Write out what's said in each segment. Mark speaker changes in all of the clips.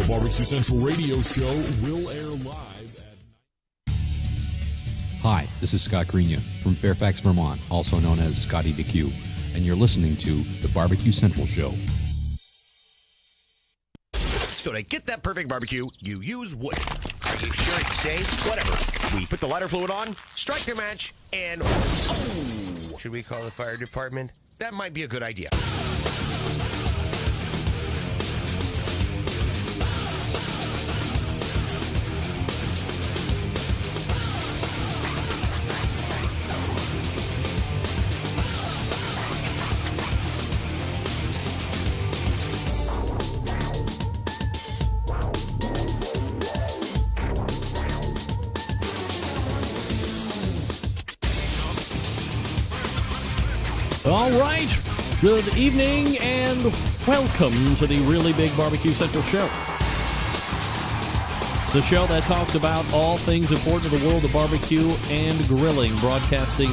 Speaker 1: The Barbecue Central radio show will air live at...
Speaker 2: Hi, this is Scott Greenya from Fairfax, Vermont, also known as Scotty DQ, and you're listening to The Barbecue Central Show.
Speaker 3: So to get that perfect barbecue, you use wood. Are you sure it's safe? Whatever. We put the lighter fluid on, strike the match, and... Oh! Should we call the fire department? That might be a good idea.
Speaker 4: All right, good evening and welcome to the Really Big Barbecue Central Show. The show that talks about all things important to the world of barbecue and grilling, broadcasting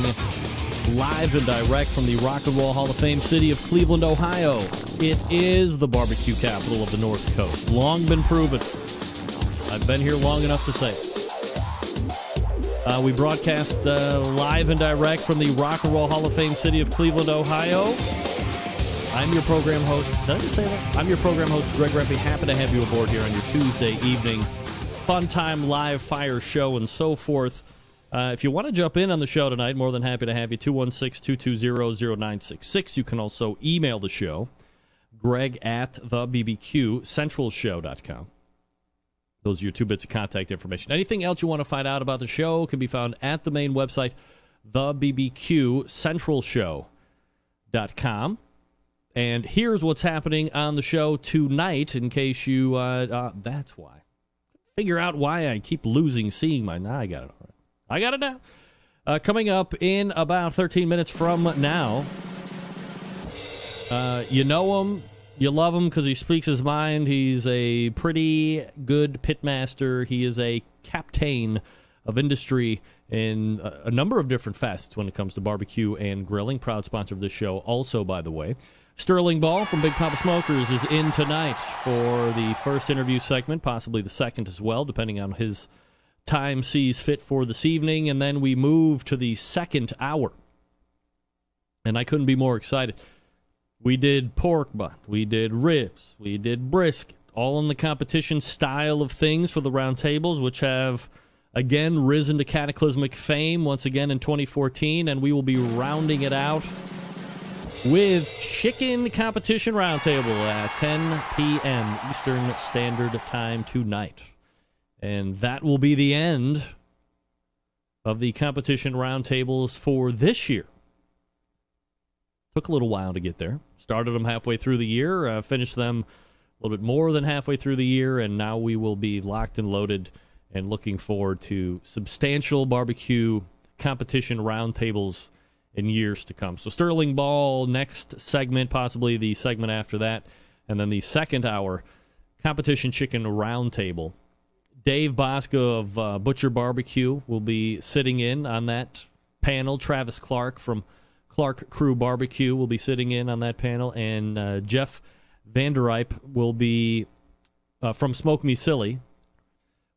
Speaker 4: live and direct from the Rock and Roll Hall of Fame city of Cleveland, Ohio. It is the barbecue capital of the North Coast. Long been proven. I've been here long enough to say it. We broadcast live and direct from the Rock and Roll Hall of Fame city of Cleveland, Ohio. I'm your program host. Did I just say that? I'm your program host, Greg Rempe. Happy to have you aboard here on your Tuesday evening. Fun time, live fire show, and so forth. If you want to jump in on the show tonight, more than happy to have you. 216-220-0966. You can also email the show, Greg at thebbqcentralshow.com. Those are your 2 bits of contact information. Anything else you want to find out about the show can be found at the main website, thebbqcentralshow.com. And here's what's happening on the show tonight, in case you, that's why. Figure out why I keep seeing my, now I got it. All right. I got it now. Coming up in about 13 minutes from now, you know him. You love him because he speaks his mind. He's a pretty good pitmaster. He is a captain of industry in a number of different facets when it comes to barbecue and grilling. Proud sponsor of this show also, by the way. Sterling Ball from Big Papa Smokers is in tonight for the first interview segment, possibly the second as well, depending on his time sees fit for this evening. And then we move to the second hour. And I couldn't be more excited. We did pork butt, we did ribs, we did brisket, all in the competition style of things for the roundtables, which have, again, risen to cataclysmic fame once again in 2014, and we will be rounding it out with Chicken Competition Roundtable at 10 p.m. Eastern Standard Time tonight. And that will be the end of the competition roundtables for this year. Took a little while to get there. Started them halfway through the year, finished them a little bit more than halfway through the year, and now we will be locked and loaded and looking forward to substantial barbecue competition roundtables in years to come. So Sterling Ball, next segment, possibly the segment after that, and then the second hour, competition chicken roundtable. Dave Bosco of Butcher Barbecue will be sitting in on that panel. Travis Clark from Clark Crew Barbecue will be sitting in on that panel, and Jeff Vanderype will be, from Smoke Me Silly,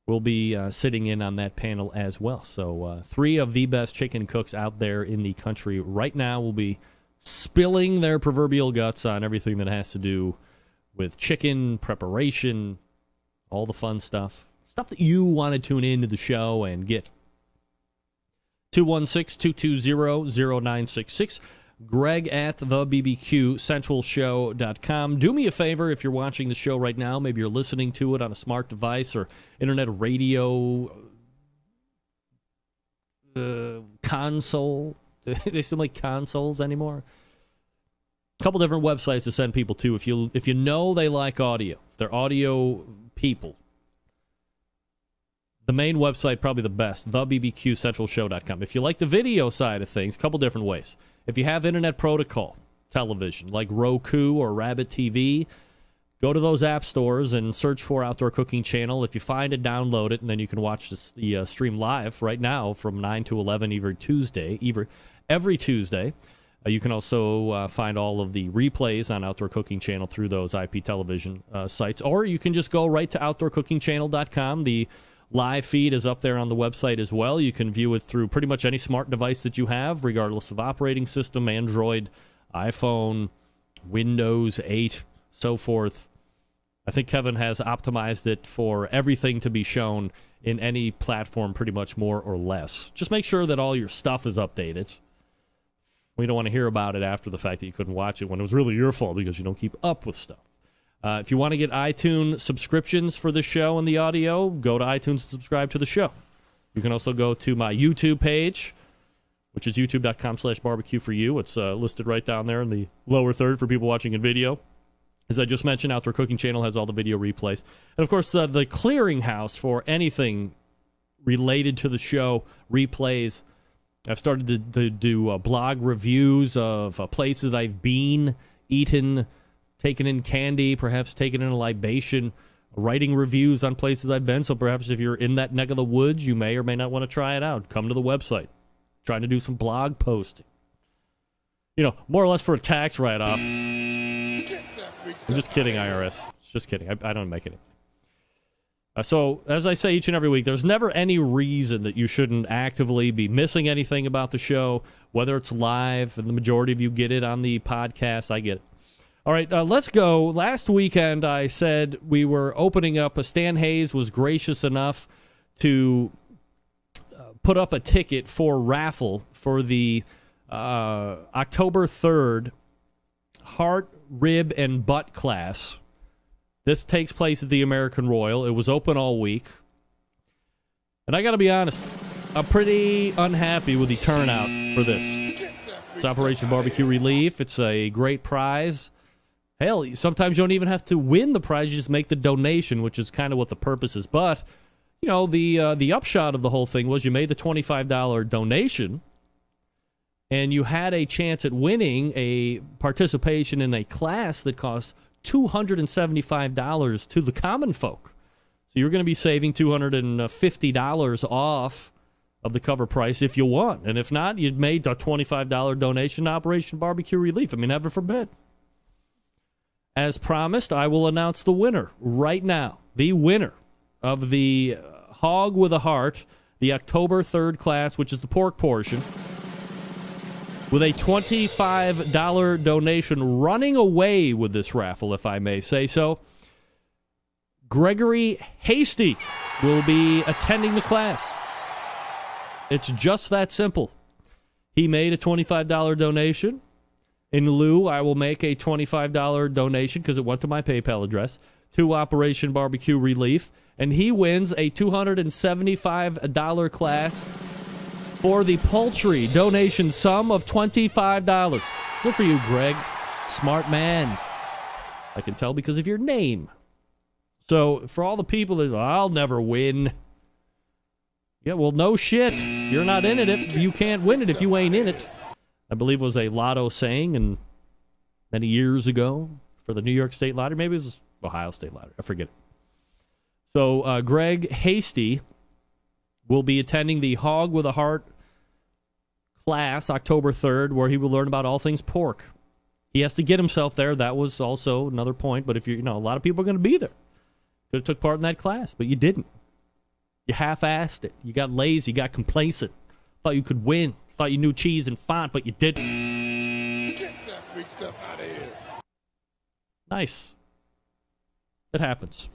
Speaker 4: will be sitting in on that panel as well. So 3 of the best chicken cooks out there in the country right now will be spilling their proverbial guts on everything that has to do with chicken preparation, all the fun stuff. Stuff that you want to tune into the show and get. 216-220-0966. Greg at thebbqcentralshow.com. Do me a favor if you're watching the show right now. Maybe you're listening to it on a smart device or internet radio console. Do they still make consoles anymore? A couple different websites to send people to. If you know they like audio, if they're audio people, the main website, probably the best, thebbqcentralshow.com. If you like the video side of things, a couple different ways. If you have Internet Protocol television, like Roku or Rabbit TV, go to those app stores and search for Outdoor Cooking Channel. If you find it, download it, and then you can watch the stream live right now from 9 to 11 every Tuesday. You can also find all of the replays on Outdoor Cooking Channel through those IP television sites, or you can just go right to OutdoorCookingChannel.com. The live feed is up there on the website as well. You can view it through pretty much any smart device that you have, regardless of operating system, Android, iPhone, Windows 8, so forth. I think Kevin has optimized it for everything to be shown in any platform pretty much more or less. Just make sure that all your stuff is updated. We don't want to hear about it after the fact that you couldn't watch it when it was really your fault because you don't keep up with stuff. If you want to get iTunes subscriptions for the show and the audio, go to iTunes and subscribe to the show. You can also go to my YouTube page, which is youtube.com/barbecue for you. It's listed right down there in the lower third for people watching in video. As I just mentioned, Outdoor Cooking Channel has all the video replays. And, of course, the clearinghouse for anything related to the show, replays. I've started to do blog reviews of places that I've been, eaten, taken in candy, perhaps taken in a libation, writing reviews on places I've been. So perhaps if you're in that neck of the woods, you may or may not want to try it out. Come to the website. Trying to do some blog posting. You know, more or less for a tax write-off. I'm just kidding, IRS. Just kidding. I don't make any. So, as I say each and every week, there's never any reason that you shouldn't actively be missing anything about the show, whether it's live, and the majority of you get it on the podcast. I get it. All right, let's go. Last weekend, I said we were opening up. Stan Hayes was gracious enough to put up a ticket for raffle for the October 3rd heart, rib, and butt class. This takes place at the American Royal. It was open all week. And I got to be honest, I'm pretty unhappy with the turnout for this. It's Operation Barbecue Relief. It's a great prize. Hell, sometimes you don't even have to win the prize. You just make the donation, which is kind of what the purpose is. But, you know, the upshot of the whole thing was you made the $25 donation, and you had a chance at winning a participation in a class that costs $275 to the common folk. So you're going to be saving $250 off of the cover price if you won. And if not, you'd made a $25 donation to Operation Barbecue Relief. I mean, heaven forbid. As promised, I will announce the winner right now. The winner of the Hog with a Heart, the October 3rd class, which is the pork portion, with a $25 donation, running away with this raffle, if I may say so. Gregory Hasty will be attending the class. It's just that simple. He made a $25 donation. In lieu, I will make a $25 donation, because it went to my PayPal address, to Operation Barbecue Relief. And he wins a $275 class for the poultry donation sum of $25. Good for you, Greg. Smart man. I can tell because of your name. So, for all the people that, I'll never win. Yeah, well, no shit. You're not in it if you can't win it if you ain't in it. I believe it was a lotto saying and many years ago for the New York State Lottery. Maybe it was Ohio State Lottery. I forget it. So, Greg Hasty will be attending the Hog with a Heart class October 3rd, where he will learn about all things pork. He has to get himself there. That was also another point. But if you know, a lot of people are going to be there. Could have took part in that class, but you didn't. You half-assed it. You got lazy. You got complacent. Thought you could win. Thought you knew cheese and font, but you didn't.
Speaker 1: Get that big stuff out of here.
Speaker 4: Nice. It happens.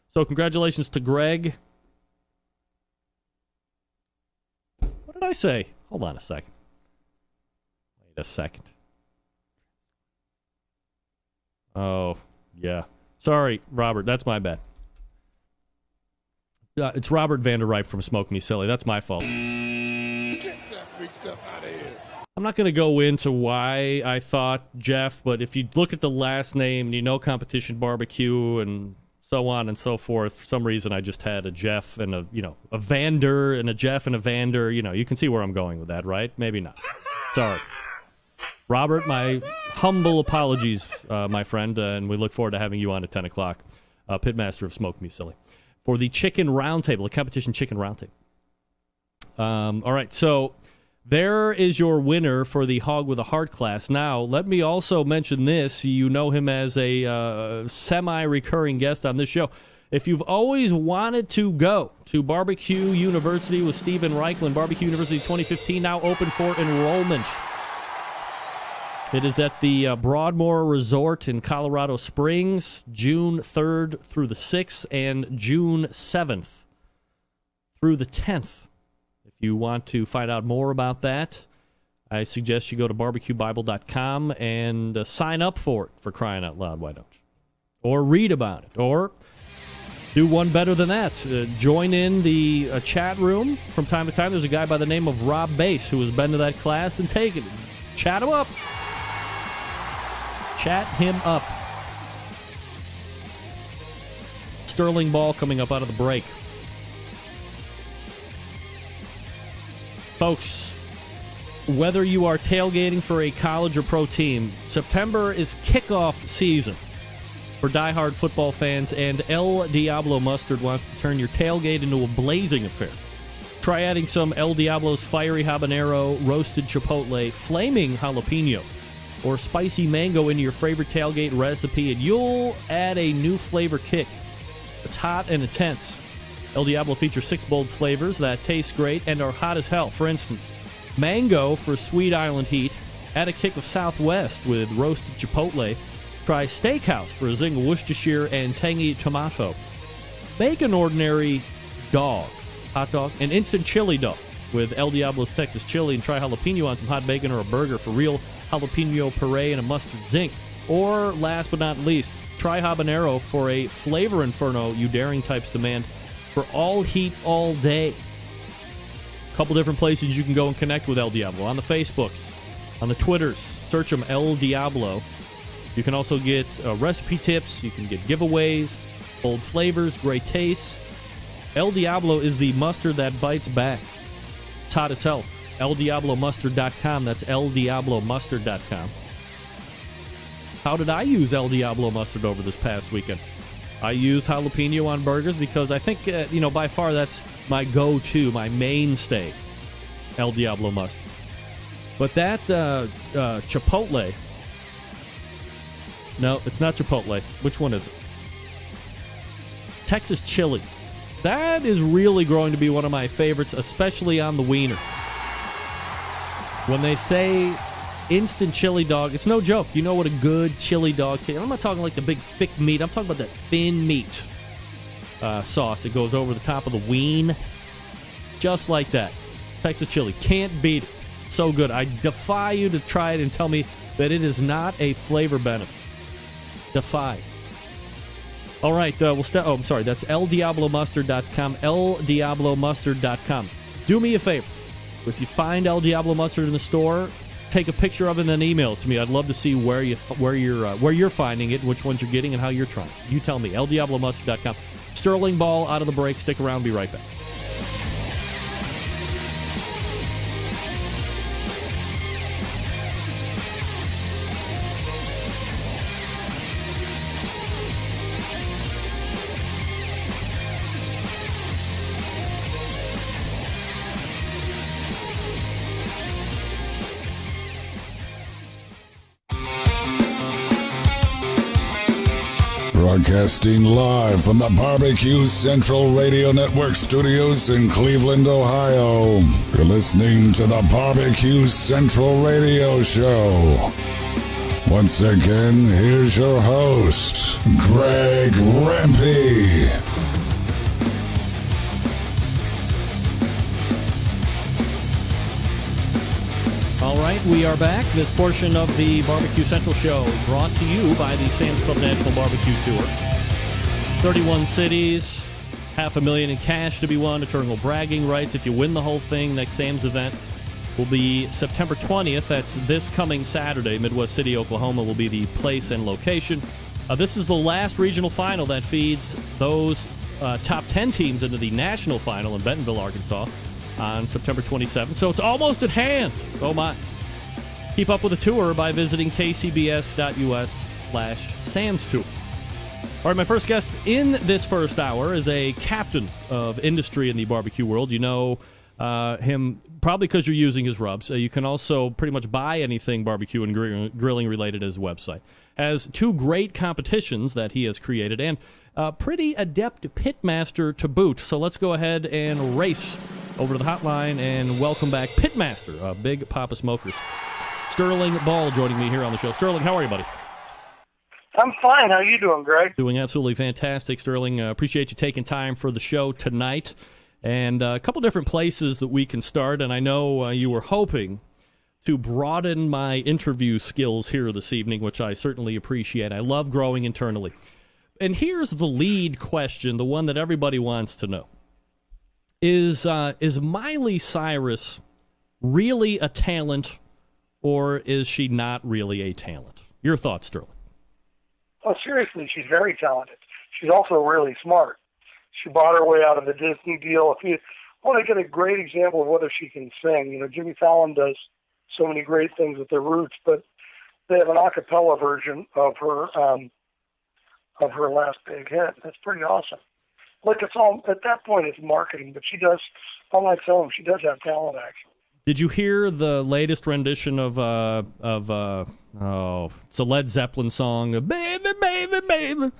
Speaker 4: So congratulations to Greg. What did I say? Hold on a second. Wait a second. Oh, yeah. Sorry, Robert. That's my bad. It's Robert Vanderripe from Smoke Me Silly. That's my fault.
Speaker 1: Get that big stuff out of here.
Speaker 4: I'm not going to go into why I thought Jeff, but if you look at the last name, you know Competition Barbecue and so on and so forth. For some reason, I just had a Jeff and a Vander and a Jeff and a Vander. You know, you can see where I'm going with that, right? Maybe not. Sorry. Robert, my humble apologies, my friend, and we look forward to having you on at 10 o'clock, Pitmaster of Smoke Me Silly, for the Chicken Roundtable, the Competition Chicken Roundtable. All right, so There is your winner for the Hog with a Heart class. Now, let me also mention this. You know him as a semi-recurring guest on this show. If you've always wanted to go to Barbecue University with Steven Reichland, Barbecue University 2015 now open for enrollment. It is at the Broadmoor Resort in Colorado Springs, June 3rd through the 6th and June 7th through the 10th. If you want to find out more about that, I suggest you go to barbecuebible.com and sign up for it, for crying out loud, why don't you? Or read about it, or do one better than that. Join in the chat room from time to time. There's a guy by the name of Rob Bass who has been to that class and taken it. Chat him up. Chat him up. Sterling Ball coming up out of the break. Folks, whether you are tailgating for a college or pro team, September is kickoff season for diehard football fans, and El Diablo Mustard wants to turn your tailgate into a blazing affair. Try adding some El Diablo's fiery habanero, roasted chipotle, flaming jalapeno, or spicy mango into your favorite tailgate recipe, and you'll add a new flavor kick. It's hot and intense. El Diablo features 6 bold flavors that taste great and are hot as hell. For instance, mango for sweet island heat. Add a kick of Southwest with roasted chipotle. Try Steakhouse for a zing of Worcestershire and tangy tomato. Bacon ordinary dog, hot dog, and instant chili dog with El Diablo's Texas chili, and try jalapeno on some hot bacon or a burger for real jalapeno puree and a mustard zing. Or last but not least, try habanero for a flavor inferno you daring types demand for all heat all day. A couple different places you can go and connect with El Diablo. On the Facebooks, on the Twitters, search them El Diablo. You can also get recipe tips. You can get giveaways, bold flavors, great tastes. El Diablo is the mustard that bites back. It's hot as hell. ElDiabloMustard.com. That's ElDiabloMustard.com. How did I use El Diablo mustard over this past weekend? I used jalapeno on burgers because I think, by far that's my go-to, my mainstay, El Diablo mustard. But that chipotle... No, it's not chipotle. Which one is it? Texas chili. That is really growing to be one of my favorites, especially on the wiener. When they say instant chili dog, it's no joke. You know what a good chili dog tastes. I'm not talking like the big thick meat. I'm talking about that thin meat sauce that goes over the top of the ween. Just like that. Texas chili. Can't beat it. So good. I defy you to try it and tell me that it is not a flavor benefit. Defy. All right. I'm sorry. That's ElDiabloMustard.com. ElDiabloMustard.com. Do me a favor. If you find El Diablo mustard in the store, take a picture of it and then email it to me. I'd love to see where you're finding it, which ones you're getting, and how you're trying. You tell me. ElDiabloMustard.com. Sterling Ball out of the break. Stick around. Be right back.
Speaker 1: Broadcasting live from the Barbecue Central Radio Network studios in Cleveland, Ohio. You're listening to the Barbecue Central Radio Show. Once again, here's your host, Greg Rempe.
Speaker 4: All right, we are back. This portion of the Barbecue Central Show brought to you by the Sam's Club National Barbecue Tour. 31 cities, $500,000 in cash to be won, eternal bragging rights if you win the whole thing. Next Sam's event will be September 20th. That's this coming Saturday. Midwest City, Oklahoma will be the place and location. This is the last regional final that feeds those top 10 teams into the national final in Bentonville, Arkansas, on September 27th. So it's almost at hand. Oh, my. Keep up with the tour by visiting kcbs.us/Sam's Tour. All right, my first guest in this first hour is a captain of industry in the barbecue world. You know him probably because you're using his rubs. You can also pretty much buy anything barbecue and grilling related as a website. Has 2 great competitions that he has created and a pretty adept pitmaster to boot. So let's go ahead and race over to the hotline and welcome back Pitmaster, Big Papa Smokers. Sterling Ball joining me here on the show. Sterling, how are you, buddy?
Speaker 5: I'm fine. How you doing, Greg?
Speaker 4: Doing absolutely fantastic, Sterling. Appreciate you taking time for the show tonight. And a couple different places that we can start. And I know you were hoping to broaden my interview skills here this evening, which I certainly appreciate. I love growing internally. And here's the lead question, the one that everybody wants to know. Is Miley Cyrus really a talent, or is she not really a talent? Your thoughts, Sterling?
Speaker 5: Oh, seriously, she's very talented. She's also really smart. She bought her way out of the Disney deal. If you want to get a great example of whether she can sing, you know, Jimmy Fallon does so many great things with the Roots, but they have an a cappella version of her last big hit. That's pretty awesome. Look, it's all at that point it's marketing, but she does, unlike some, she does have talent actually.
Speaker 4: Did you hear the latest rendition of it's a Led Zeppelin song, "Baby, Baby, Baby"?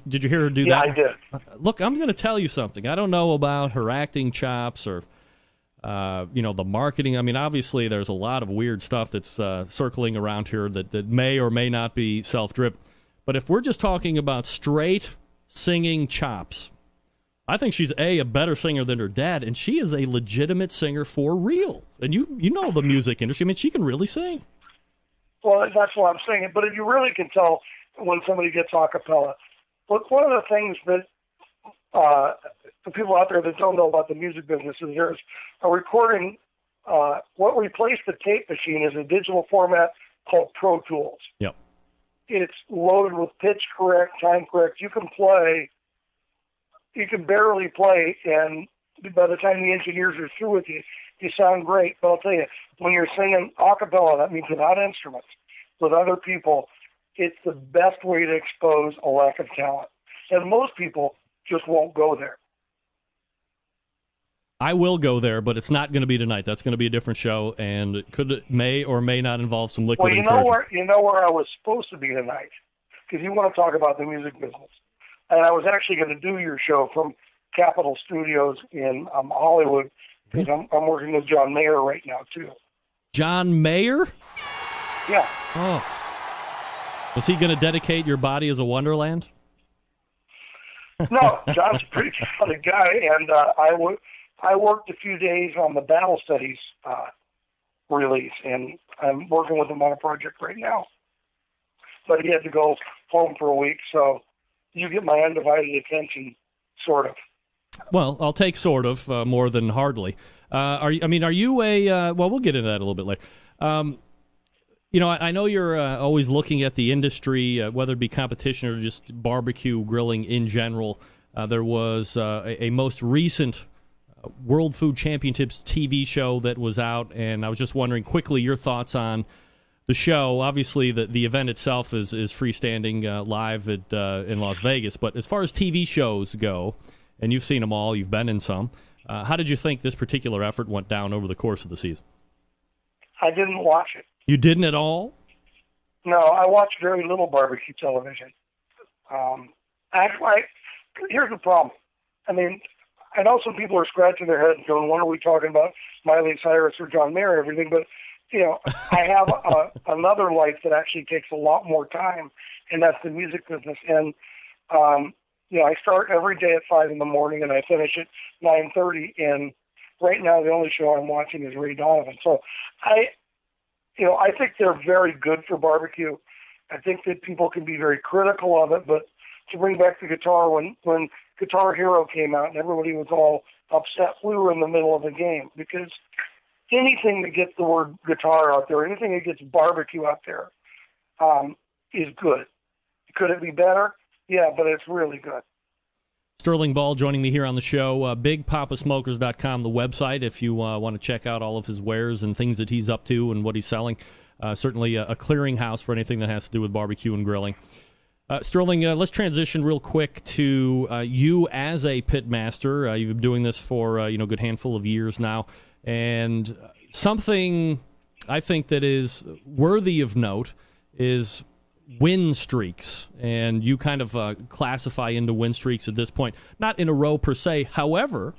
Speaker 4: Did you hear her do that?
Speaker 5: Yeah, I did.
Speaker 4: Look, I'm going to tell you something. I don't know about her acting chops or the marketing. I mean, obviously, there's a lot of weird stuff that's circling around here that may or may not be self-driven. But if we're just talking about straight singing chops, I think she's a better singer than her dad, and she is a legitimate singer for real. And you know the music industry. I mean, she can really sing.
Speaker 5: Well, that's what I'm saying. But if you really can tell when somebody gets a cappella, look, one of the things that the people out there that don't know about the music business is there's a recording. What replaced the tape machine is a digital format called Pro Tools.
Speaker 4: Yep.
Speaker 5: It's loaded with pitch correct, time correct. You can barely play, and by the time the engineers are through with you, you sound great. But I'll tell you, when you're singing a cappella, that means without instruments, with other people, it's the best way to expose a lack of talent. And most people just won't go there.
Speaker 4: I will go there, but it's not going to be tonight. That's going to be a different show, and it may or may not involve some liquid encouragement.
Speaker 5: You know where I was supposed to be tonight, because you want to talk about the music business. And I was actually going to do your show from Capitol Studios in Hollywood, because I'm working with John Mayer right now, too.
Speaker 4: John Mayer?
Speaker 5: Yeah.
Speaker 4: Oh. Was he going to dedicate your body as a wonderland?
Speaker 5: No, John's a pretty talented guy, and I worked a few days on the Battle Studies release, and I'm working with him on a project right now. But he had to go home for a week, so you get my undivided attention, sort of.
Speaker 4: Well, I'll take sort of more than hardly. Are you a? Well, we'll get into that a little bit later. I know you're always looking at the industry, whether it be competition or just barbecue grilling in general. There was a most recent World Food Championships TV show that was out, and I was just wondering quickly your thoughts on the show. Obviously, the event itself is freestanding live in Las Vegas, but as far as TV shows go, and you've seen them all, you've been in some, how did you think this particular effort went down over the course of the season?
Speaker 5: I didn't watch it.
Speaker 4: You didn't at all?
Speaker 5: No, I watched very little barbecue television. Here's the problem. I mean, I know some people are scratching their heads going, when are we talking about Miley Cyrus or John Mayer and everything? But, I have another life that actually takes a lot more time, and that's the music business. And, I start every day at 5 in the morning, and I finish at 9:30. And right now, the only show I'm watching is Ray Donovan. So I think they're very good for barbecue. I think that people can be very critical of it, but to bring back the guitar, when Guitar Hero came out and everybody was all upset, we were in the middle of the game, because anything that gets the word guitar out there, anything that gets barbecue out there, is good. Could it be better? Yeah, but it's really good.
Speaker 4: Sterling Ball joining me here on the show. BigPapaSmokers.com, the website, if you want to check out all of his wares and things that he's up to and what he's selling. Certainly a clearinghouse for anything that has to do with barbecue and grilling. Sterling, let's transition real quick to you as a pit master. You've been doing this for a good handful of years now, and something I think that is worthy of note is win streaks, and you kind of classify into win streaks at this point, not in a row per se. However,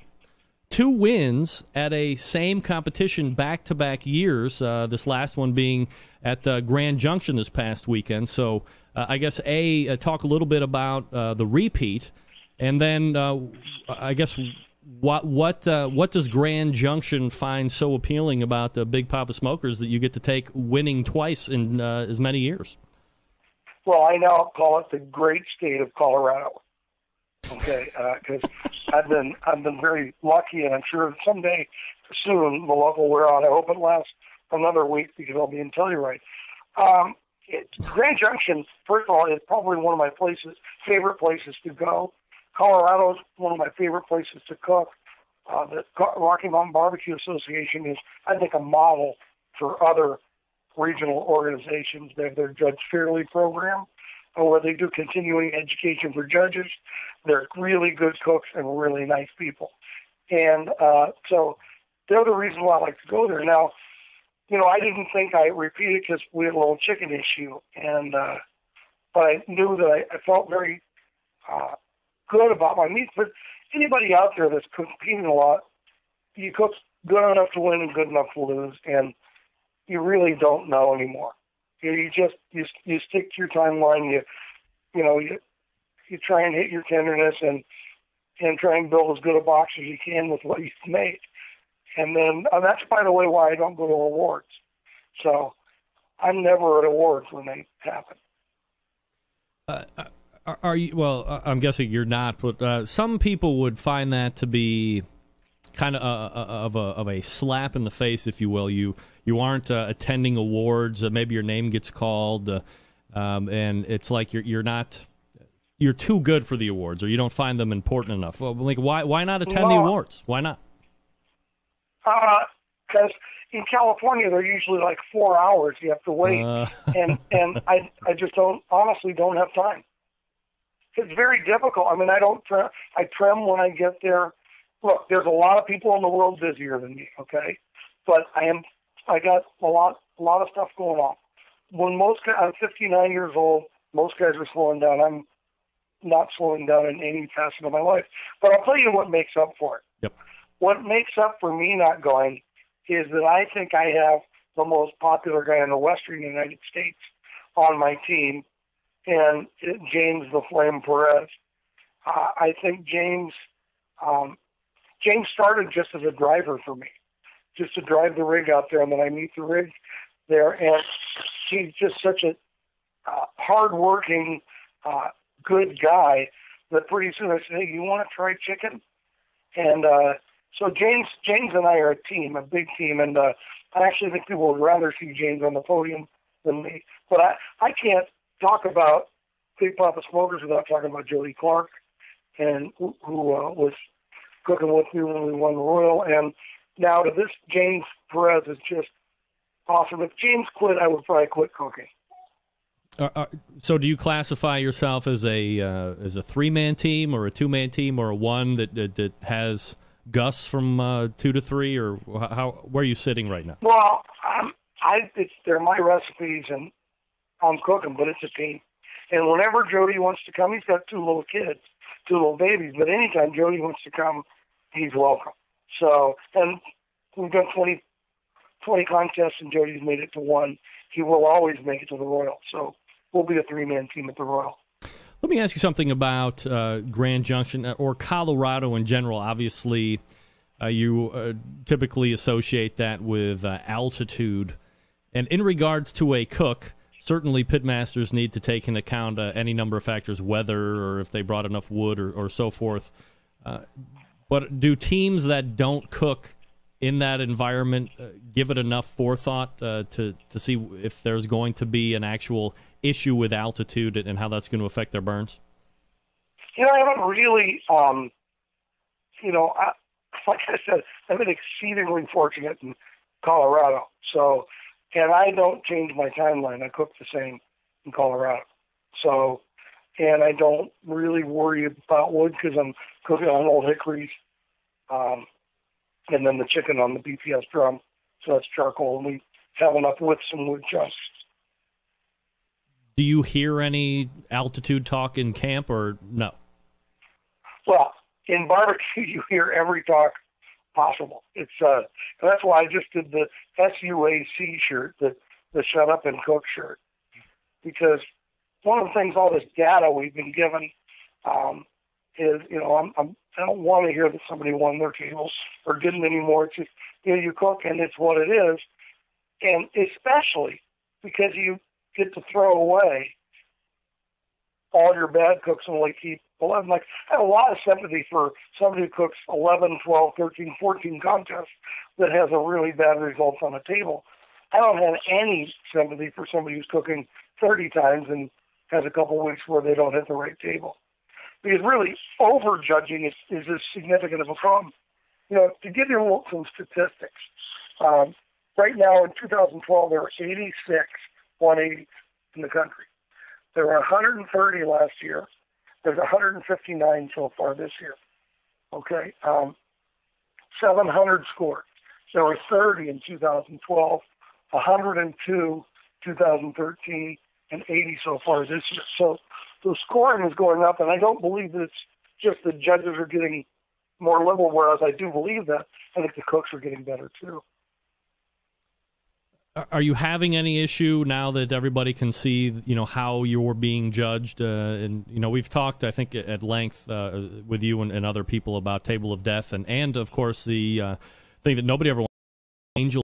Speaker 4: 2 wins at a same competition back-to-back years, this last one being at Grand Junction this past weekend. So I guess, talk a little bit about the repeat, and then I guess what does Grand Junction find so appealing about the Big Papa Smokers that you get to take winning twice in as many years?
Speaker 5: Well, I now call it the great state of Colorado. Okay, because I've been very lucky, and I'm sure someday soon the luck will wear out. I hope it lasts another week because I'll be in Telluride. Grand Junction, first of all, is probably one of my favorite places to go. Colorado is one of my favorite places to cook. The Rocky Mountain Barbecue Association is, I think, a model for other regional organizations. They have their Judge Fairley program, where they do continuing education for judges. They're really good cooks and really nice people. And so they're the reason why I like to go there. Now, I didn't think I repeated because we had a little chicken issue. And but I knew that I felt very good about my meat. But anybody out there that's competing a lot, you cook good enough to win and good enough to lose. And you really don't know anymore. You stick to your timeline. You try and hit your tenderness and try and build as good a box as you can with what you've made. And then that's, by the way, why I don't go to awards. So I'm never at awards when they happen.
Speaker 4: Are you? Well, I'm guessing you're not, but some people would find that to be kind of a slap in the face, if you will. You aren't attending awards. Maybe your name gets called, and it's like you're too good for the awards, or you don't find them important enough. Well, like why not attend the awards? Why not?
Speaker 5: Because in California they're usually like 4 hours you have to wait, and I just honestly don't have time. It's very difficult. I mean, I trim when I get there. Look, there's a lot of people in the world busier than me, okay? But I got a lot of stuff going on. I'm 59 years old, most guys are slowing down. I'm not slowing down in any facet of my life. But I'll tell you what makes up for it.
Speaker 4: Yep.
Speaker 5: What makes up for me not going is that I think I have the most popular guy in the Western United States on my team, and James the Flame Perez. I think James started just as a driver for me, just to drive the rig out there, and then I meet the rig there, and he's just such a hard-working, good guy that pretty soon I said, hey, you want to try chicken? And so James and I are a team, a big team, and I actually think people would rather see James on the podium than me. But I can't talk about Big Papa Smokers without talking about Jody Clark, and who was cooking with me when we won the Royal. And now to this, James Perez is just awesome. If James quit, I would probably quit cooking.
Speaker 4: So do you classify yourself as a three-man team or a two-man team or a one that has Gus from 2 to 3, or where are you sitting right now?
Speaker 5: Well, they're my recipes and I'm cooking, but it's a team. And whenever Jody wants to come, he's got 2 little kids, 2 little babies, but anytime Jody wants to come, he's welcome. So, and we've done 20 contests and Jody's made it to 1. He will always make it to the Royal. So we'll be a 3-man team at the Royal.
Speaker 4: Let me ask you something about Grand Junction or Colorado in general. Obviously, you typically associate that with altitude. And in regards to a cook, certainly pitmasters need to take into account any number of factors, weather or if they brought enough wood or so forth. But do teams that don't cook in that environment give it enough forethought to see if there's going to be an actual issue with altitude and how that's going to affect their burns?
Speaker 5: I haven't really, like I said, I've been exceedingly fortunate in Colorado. So, and I don't change my timeline. I cook the same in Colorado. So and I don't really worry about wood because I'm cooking on old hickories, and then the chicken on the BPS drum, so that's charcoal, and we have enough with some wood chunks.
Speaker 4: Do you hear any altitude talk in camp, or no?
Speaker 5: Well, in barbecue, you hear every talk possible. It's that's why I just did the SUAC shirt, the Shut Up and Cook shirt, because one of the things, all this data we've been given, is, you know, I don't want to hear that somebody won their table or didn't anymore. It's just, you know, you cook and it's what it is, and especially because you get to throw away all your bad cooks and only keep 11. Like, I have a lot of sympathy for somebody who cooks 11, 12, 13, 14 contests that has a really bad result on the table. I don't have any sympathy for somebody who's cooking 30 times and has a couple weeks where they don't hit the right table. Because really, over-judging is as significant of a problem. You know, to give you some statistics, right now in 2012, there were 86 180s in the country. There were 130 last year. There's 159 so far this year. Okay, 700 scored. There were 30 in 2012, 102 2013, and 80 so far this year. So the scoring is going up, and I don't believe that it's just the judges are getting more liberal, whereas I do believe that. I think the cooks are getting better too.
Speaker 4: Are you having any issue now that everybody can see, you know, how you're being judged? And, you know, we've talked, I think, at length with you and other people about Table of Death, and of course, the thing that nobody ever wants, Angel